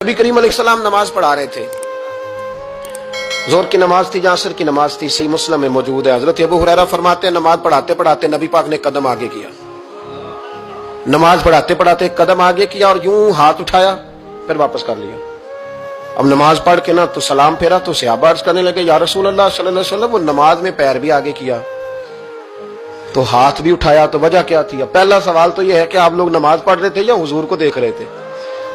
नबी करीम अलैहिस्सलाम नमाज पढ़ा रहे थे। जोहर की नमाज थी, असर की नमाज थी। सही मुस्लिम में मौजूद है। हजरत अबू हुरैरा फरमाते हैं नमाज पढ़ाते पढ़ाते नबी पाक ने कदम आगे किया। नमाज पढ़ाते पढ़ाते कदम आगे किया और यूं हाथ उठाया, फिर वापस कर लिया। अब नमाज पढ़ के ना तो सलाम फेरा तो सहाबा अर्ज करने लगे, या रसूल अल्लाह सल्लल्लाहु अलैहि वसल्लम, वो नमाज में पैर भी आगे किया तो हाथ भी उठाया, तो वजह क्या थी? अब पहला सवाल तो यह है कि आप लोग नमाज पढ़ रहे थे या हुजूर को देख रहे थे?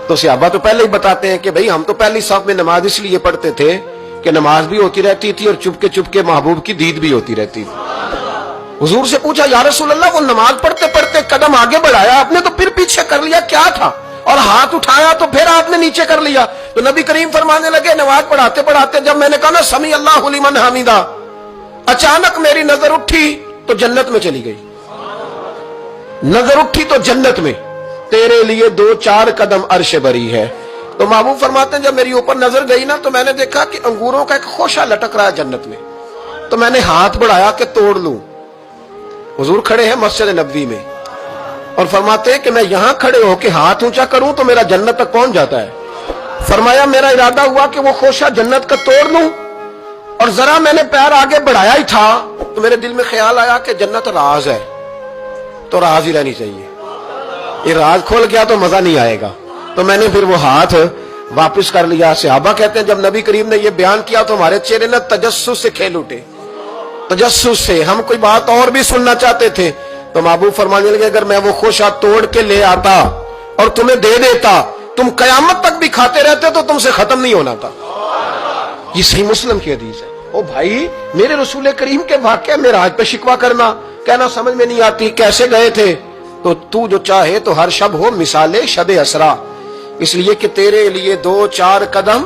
तो सहाबा तो पहले ही बताते हैं कि भाई हम तो पहली साफ में नमाज इसलिए पढ़ते थे कि नमाज भी होती रहती थी और चुपके चुपके महबूब की दीद भी होती रहती थी। हुजूर से पूछा, या रसूल अल्लाह, वो नमाज पढ़ते पढ़ते कदम आगे बढ़ाया आपने तो फिर पीछे कर लिया, क्या था? और हाथ उठाया तो फिर आपने नीचे कर लिया। तो नबी करीम फरमाने लगे, नमाज पढ़ाते पढ़ाते जब मैंने कहा ना समी अल्लाहु लिमन हमीदा, अचानक मेरी नजर उठी तो जन्नत में चली गई। नजर उठी तो जन्नत में, तेरे लिए 2-4 कदम अर्श बरी है। तो महबूब फरमाते हैं जब मेरी ऊपर नजर गई ना तो मैंने देखा कि अंगूरों का एक खोशा लटक रहा है जन्नत में। तो मैंने हाथ बढ़ाया कि तोड़ लूं। हुजूर खड़े हैं मस्जिद नबवी में और फरमाते हैं कि मैं यहां खड़े होकर हाथ ऊंचा करूं तो मेरा जन्नत तक पहुंच जाता है। फरमाया मेरा इरादा हुआ कि वो खोशा जन्नत का तोड़ लूं और जरा मैंने पैर आगे बढ़ाया ही था तो मेरे दिल में ख्याल आया कि जन्नत राज है तो राज ही रहनी चाहिए, ये राज खोल गया तो मजा नहीं आएगा। तो मैंने फिर वो हाथ वापस कर लिया। सहाबा कहते हैं जब नबी करीम ने ये बयान किया तो हमारे चेहरे न तजस्सुस से खेल उठे, तजस्सुस से। हम कोई बात और भी सुनना चाहते थे। तो महबूब फरमाने लगे, अगर मैं वो खोशा तोड़ के ले आता और तुम्हें दे देता, तुम कयामत तक भी खाते रहते तो तुमसे खत्म नहीं होना था। ये सही मुस्लिम की हदीस है। ओ भाई, मेरे रसूल करीम के वाक़या में राज पे शिकवा करना, कहना समझ में नहीं आती कैसे गए थे। तो तू जो चाहे तो हर शब हो मिसाले शब असरा, इसलिए कि तेरे लिए 2-4 कदम